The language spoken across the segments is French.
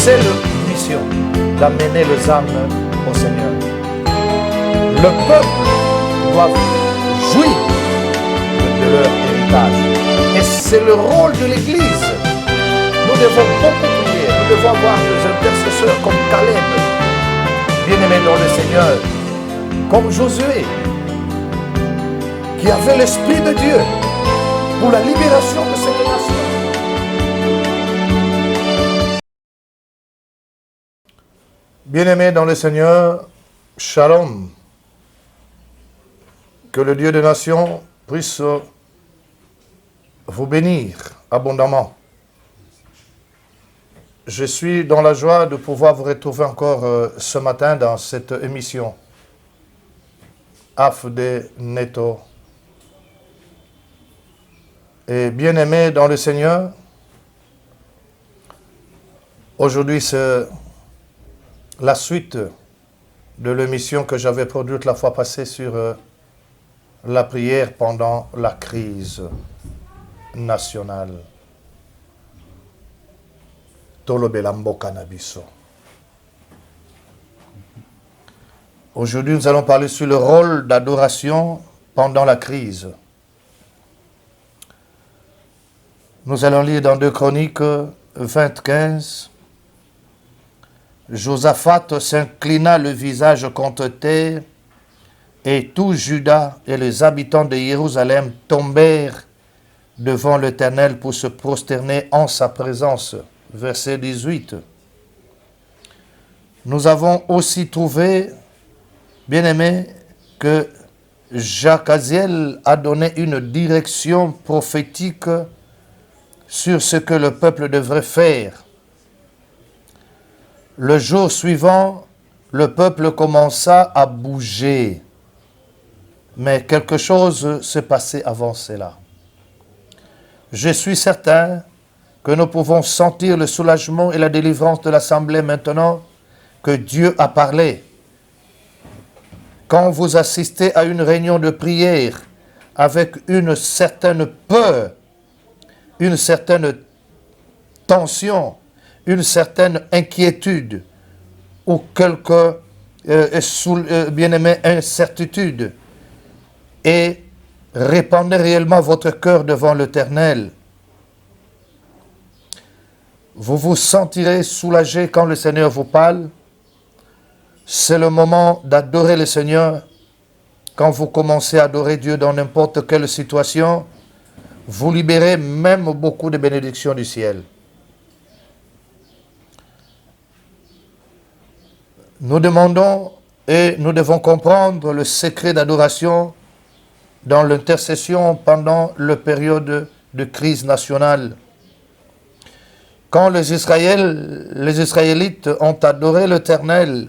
seule mission d'amener les âmes au Seigneur. Le peuple doit jouir de leur héritage. Et c'est le rôle de l'Église. Nous devons beaucoup prier. Nous devons avoir des intercesseurs comme Caleb, bien-aimé dans le Seigneur, comme Josué, qui avait l'Esprit de Dieu pour la libération de cette nation. Bien-aimés dans le Seigneur, Shalom. Que le Dieu des nations puisse vous bénir abondamment. Je suis dans la joie de pouvoir vous retrouver encore ce matin dans cette émission. Afde Neto. Et bien-aimés dans le Seigneur, aujourd'hui c'est la suite de l'émission que j'avais produite la fois passée sur la prière pendant la crise nationale. Tolobelambo Cannabiso. Aujourd'hui, nous allons parler sur le rôle d'adoration pendant la crise. Nous allons lire dans 2 Chroniques 20-15. Josaphat s'inclina le visage contre terre, et tout Juda et les habitants de Jérusalem tombèrent devant l'Éternel pour se prosterner en sa présence. Verset 18. Nous avons aussi trouvé, bien-aimés, que Jacaziel a donné une direction prophétique sur ce que le peuple devrait faire. Le jour suivant, le peuple commença à bouger. Mais quelque chose s'est passé avant cela. Je suis certain que nous pouvons sentir le soulagement et la délivrance de l'Assemblée maintenant que Dieu a parlé. Quand vous assistez à une réunion de prière avec une certaine peur, une certaine tension, une certaine inquiétude ou quelque bien-aimé incertitude, et répandez réellement votre cœur devant l'Éternel. Vous vous sentirez soulagé quand le Seigneur vous parle. C'est le moment d'adorer le Seigneur. Quand vous commencez à adorer Dieu dans n'importe quelle situation, vous libérez même beaucoup de bénédictions du ciel. Nous demandons et nous devons comprendre le secret d'adoration dans l'intercession pendant la période de crise nationale. Quand les Israélites ont adoré l'Éternel,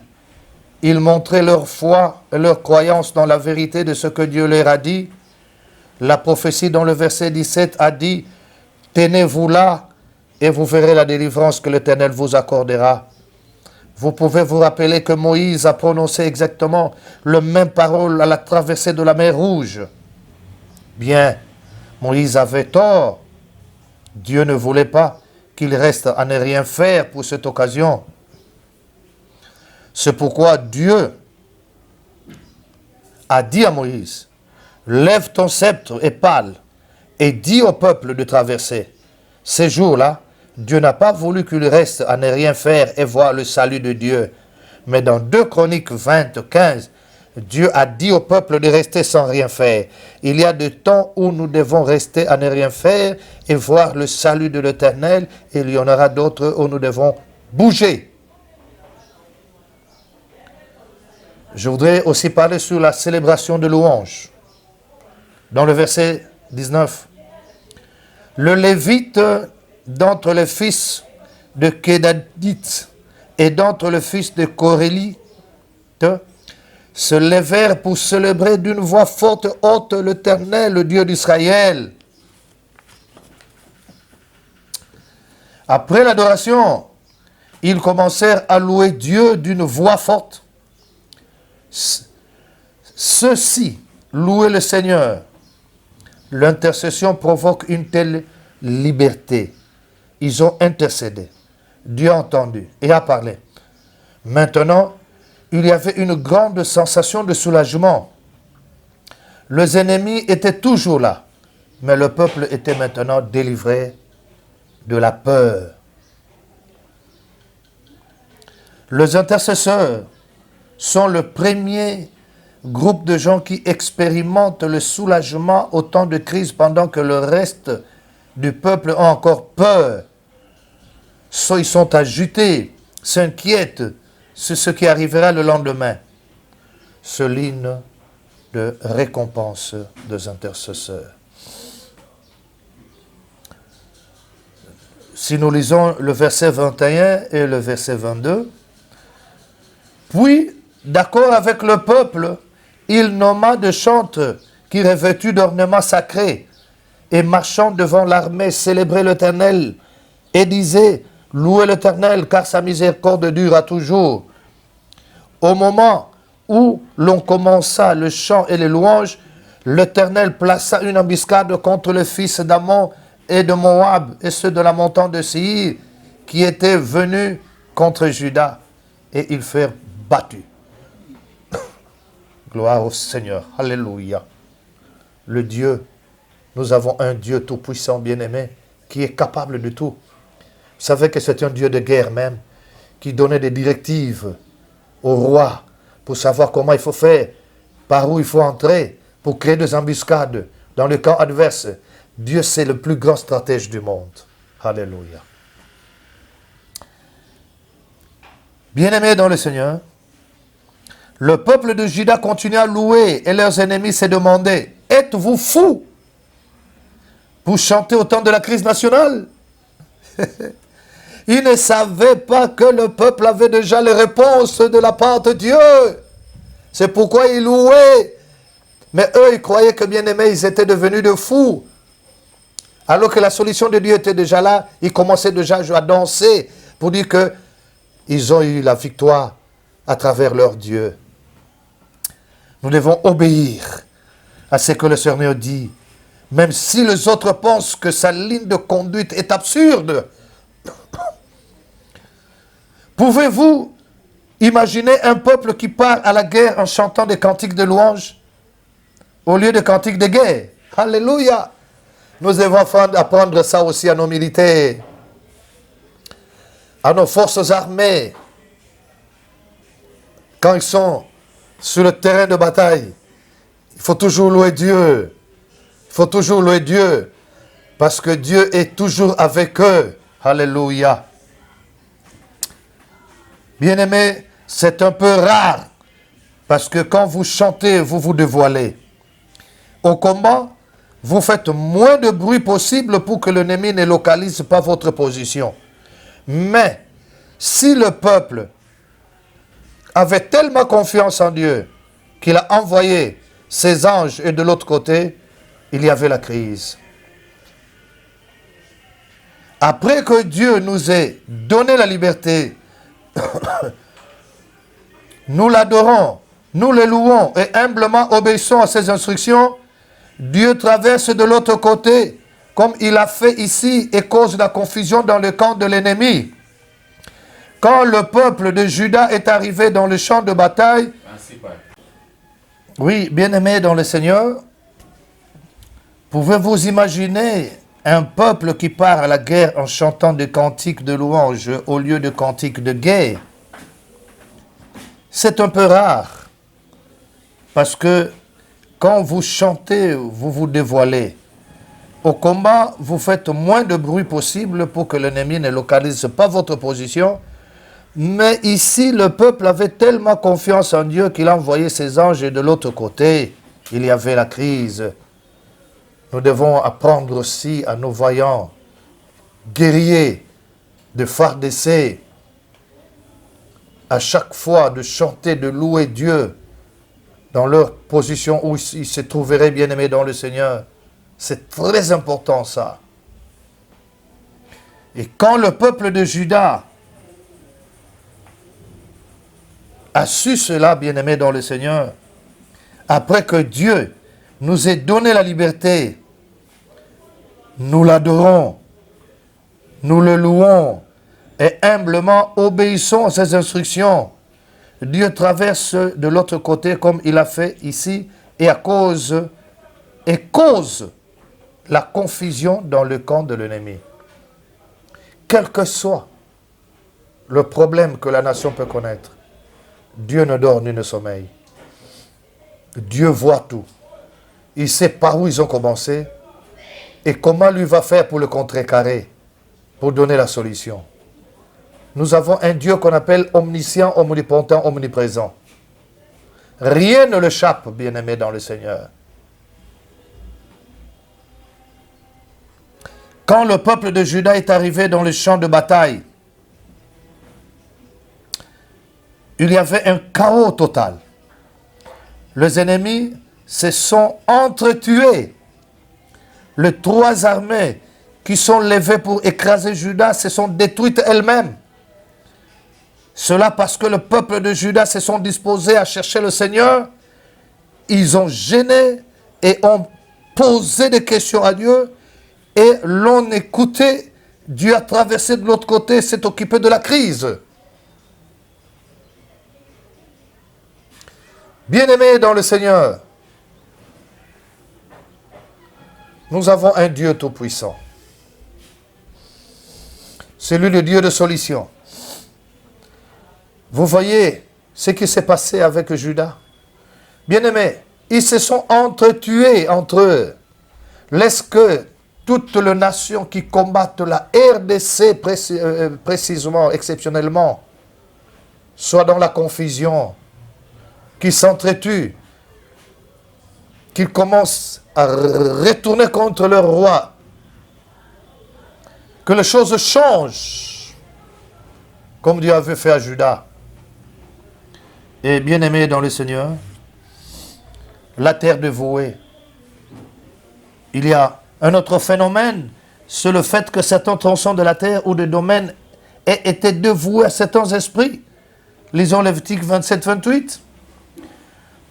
ils montraient leur foi et leur croyance dans la vérité de ce que Dieu leur a dit. La prophétie dans le verset 17 a dit « Tenez-vous là et vous verrez la délivrance que l'Éternel vous accordera ». Vous pouvez vous rappeler que Moïse a prononcé exactement le même parole à la traversée de la mer Rouge. Bien, Moïse avait tort. Dieu ne voulait pas qu'il reste à ne rien faire pour cette occasion. C'est pourquoi Dieu a dit à Moïse, « Lève ton sceptre et parle, et dis au peuple de traverser. » Ces jours-là, Dieu n'a pas voulu qu'il reste à ne rien faire et voir le salut de Dieu. Mais dans 2 Chroniques 20-15, Dieu a dit au peuple de rester sans rien faire. Il y a des temps où nous devons rester à ne rien faire et voir le salut de l'Éternel. Et il y en aura d'autres où nous devons bouger. Je voudrais aussi parler sur la célébration de louange. Dans le verset 19. Le Lévite d'entre les fils de Kédadite et d'entre les fils de Corélite se levèrent pour célébrer d'une voix forte haute l'Éternel, le Dieu d'Israël. Après l'adoration, ils commencèrent à louer Dieu d'une voix forte. Ceux-ci louaient le Seigneur. L'intercession provoque une telle liberté. Ils ont intercédé. Dieu a entendu et a parlé. Maintenant, il y avait une grande sensation de soulagement. Les ennemis étaient toujours là, mais le peuple était maintenant délivré de la peur. Les intercesseurs sont le premier groupe de gens qui expérimentent le soulagement au temps de crise pendant que le reste du peuple a encore peur. Soit ils sont agités, s'inquiètent sur ce qui arrivera le lendemain. Ce ligne de récompense des intercesseurs. Si nous lisons le verset 21 et le verset 22, puis, d'accord avec le peuple, il nomma des chantres qui, revêtus d'ornements sacrés et marchant devant l'armée, célébraient l'Éternel et disaient, louez l'Éternel car sa miséricorde dure à toujours. Au moment où l'on commença le chant et les louanges, l'Éternel plaça une embuscade contre les fils d'Ammon et de Moab et ceux de la montagne de Séir qui étaient venus contre Juda et ils furent battus. Gloire au Seigneur. Alléluia. Le Dieu, nous avons un Dieu tout-puissant, bien-aimé, qui est capable de tout. Vous savez que c'est un Dieu de guerre même, qui donnait des directives au roi pour savoir comment il faut faire, par où il faut entrer, pour créer des embuscades dans le camp adverse. Dieu, c'est le plus grand stratège du monde. Alléluia. Bien-aimés dans le Seigneur, le peuple de Juda continue à louer et leurs ennemis se demandaient, êtes-vous fous pour chanter au temps de la crise nationale? Ils ne savaient pas que le peuple avait déjà les réponses de la part de Dieu. C'est pourquoi ils louaient. Mais eux, ils croyaient que bien aimés, ils étaient devenus de fous. Alors que la solution de Dieu était déjà là, ils commençaient déjà à danser pour dire qu'ils ont eu la victoire à travers leur Dieu. Nous devons obéir à ce que le Seigneur dit, même si les autres pensent que sa ligne de conduite est absurde. Pouvez-vous imaginer un peuple qui part à la guerre en chantant des cantiques de louange au lieu de cantiques de guerre? Alléluia! Nous devons apprendre ça aussi à nos militaires, à nos forces armées. Quand ils sont sur le terrain de bataille, il faut toujours louer Dieu. Il faut toujours louer Dieu, parce que Dieu est toujours avec eux. Alléluia. Bien-aimés, c'est un peu rare, parce que quand vous chantez, vous vous dévoilez. Au combat, vous faites moins de bruit possible pour que l'ennemi ne localise pas votre position. Mais, si le peuple avait tellement confiance en Dieu qu'il a envoyé ses anges et de l'autre côté, il y avait la crise. Après que Dieu nous ait donné la liberté, nous l'adorons, nous le louons et humblement obéissons à ses instructions, Dieu traverse de l'autre côté, comme il a fait ici, et cause la confusion dans le camp de l'ennemi. Quand le peuple de Juda est arrivé dans le champ de bataille, oui, bien-aimés dans le Seigneur, pouvez-vous imaginer un peuple qui part à la guerre en chantant des cantiques de louange au lieu de cantiques de guerre? C'est un peu rare, parce que quand vous chantez, vous vous dévoilez. Au combat, vous faites moins de bruit possible pour que l'ennemi ne localise pas votre position. Mais ici, le peuple avait tellement confiance en Dieu qu'il a envoyé ses anges et de l'autre côté, il y avait la crise. Nous devons apprendre aussi à nos voyants, guerriers, de phare d'essai, à chaque fois de chanter, de louer Dieu dans leur position où ils se trouveraient bien-aimés dans le Seigneur. C'est très important ça. Et quand le peuple de Juda a su cela, bien-aimés dans le Seigneur, après que Dieu nous ait donné la liberté, nous l'adorons, nous le louons, et humblement obéissons à ses instructions. Dieu traverse de l'autre côté comme il a fait ici et cause la confusion dans le camp de l'ennemi. Quel que soit le problème que la nation peut connaître, Dieu ne dort ni ne sommeille. Dieu voit tout. Il sait par où ils ont commencé et comment lui va faire pour le contrecarrer, pour donner la solution. Nous avons un Dieu qu'on appelle omniscient, omnipotent, omniprésent. Rien ne l'échappe, bien-aimé dans le Seigneur. Quand le peuple de Juda est arrivé dans le champ de bataille, il y avait un chaos total. Les ennemis se sont entretués. Les trois armées qui sont levées pour écraser Juda se sont détruites elles-mêmes. Cela parce que le peuple de Juda se sont disposés à chercher le Seigneur. Ils ont gêné et ont posé des questions à Dieu et l'ont écouté. Dieu a traversé de l'autre côté, s'est occupé de la crise. Bien-aimés dans le Seigneur, nous avons un Dieu tout-puissant. C'est lui le Dieu de solution. Vous voyez ce qui s'est passé avec Juda. Bien-aimés, ils se sont entretués entre eux. Laisse que toutes les nations qui combattent la RDC précisément, exceptionnellement, soient dans la confusion, qu'ils s'entretuent, qu'ils commencent à retourner contre leur roi, que les choses changent, comme Dieu avait fait à Juda. Et bien-aimés dans le Seigneur, la terre dévouée. Il y a un autre phénomène, c'est le fait que certains tronçons de la terre ou de domaines aient été dévoués à certains esprits. Lisons Lévitique 27-28.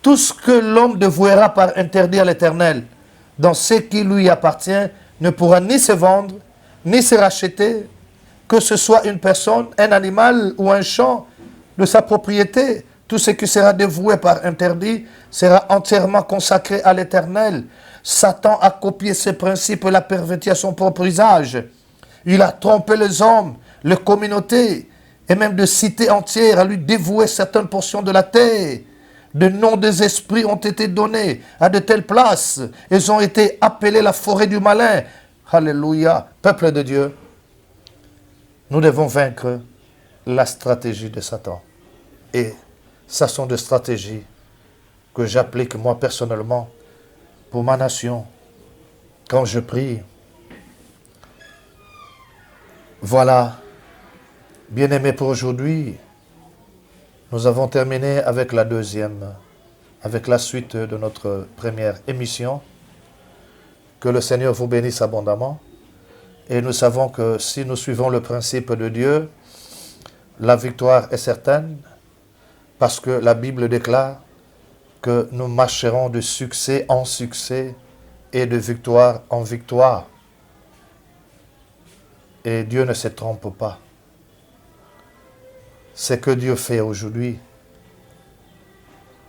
Tout ce que l'homme dévouera par interdit à l'Éternel, dans ce qui lui appartient, ne pourra ni se vendre, ni se racheter, que ce soit une personne, un animal ou un champ de sa propriété. Tout ce qui sera dévoué par interdit sera entièrement consacré à l'Éternel. Satan a copié ses principes et l'a perverti à son propre usage. Il a trompé les hommes, les communautés et même de cités entières à lui dévouer certaines portions de la terre. De noms des esprits ont été donnés à de telles places. Ils ont été appelés la forêt du malin. Alléluia, peuple de Dieu. Nous devons vaincre la stratégie de Satan. Et ça sont des stratégies que j'applique moi personnellement pour ma nation. Quand je prie, voilà, bien-aimés pour aujourd'hui, nous avons terminé avec la deuxième, avec la suite de notre première émission. Que le Seigneur vous bénisse abondamment. Et nous savons que si nous suivons le principe de Dieu, la victoire est certaine, parce que la Bible déclare que nous marcherons de succès en succès et de victoire en victoire. Et Dieu ne se trompe pas. Ce que Dieu fait aujourd'hui,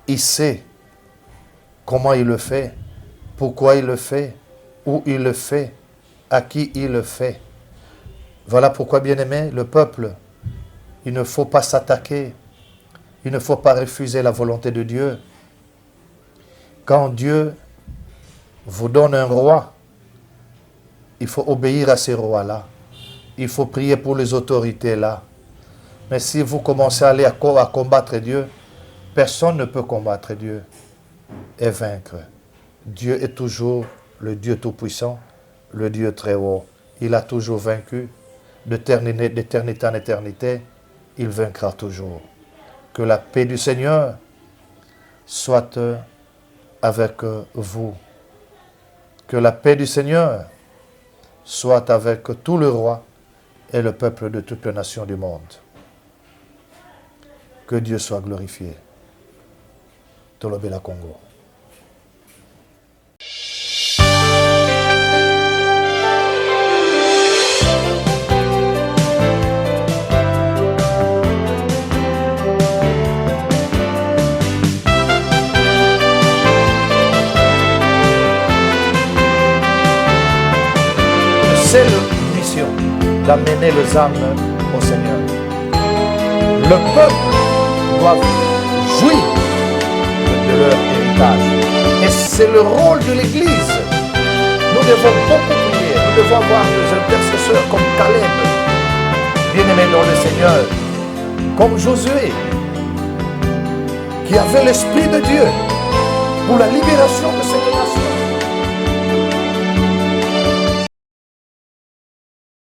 il sait comment il le fait, pourquoi il le fait, où il le fait, à qui il le fait. Voilà pourquoi, bien-aimés, le peuple, il ne faut pas s'attaquer, il ne faut pas refuser la volonté de Dieu. Quand Dieu vous donne un roi, il faut obéir à ces rois-là. Il faut prier pour les autorités là. Mais si vous commencez à aller à combattre Dieu, personne ne peut combattre Dieu et vaincre. Dieu est toujours le Dieu Tout-Puissant, le Dieu très haut. Il a toujours vaincu. D'éternité en éternité, il vaincra toujours. Que la paix du Seigneur soit avec vous. Que la paix du Seigneur soit avec tout le roi et le peuple de toutes les nations du monde. Que Dieu soit glorifié. Tolobela Congo. mission d'amener les âmes au Seigneur. Le peuple doit jouir de leur héritage. Et c'est le rôle de l'Église. Nous devons beaucoup prier. Nous devons avoir des intercesseurs comme Caleb, bien-aimé dans le Seigneur, comme Josué, qui avait l'Esprit de Dieu pour la libération de ses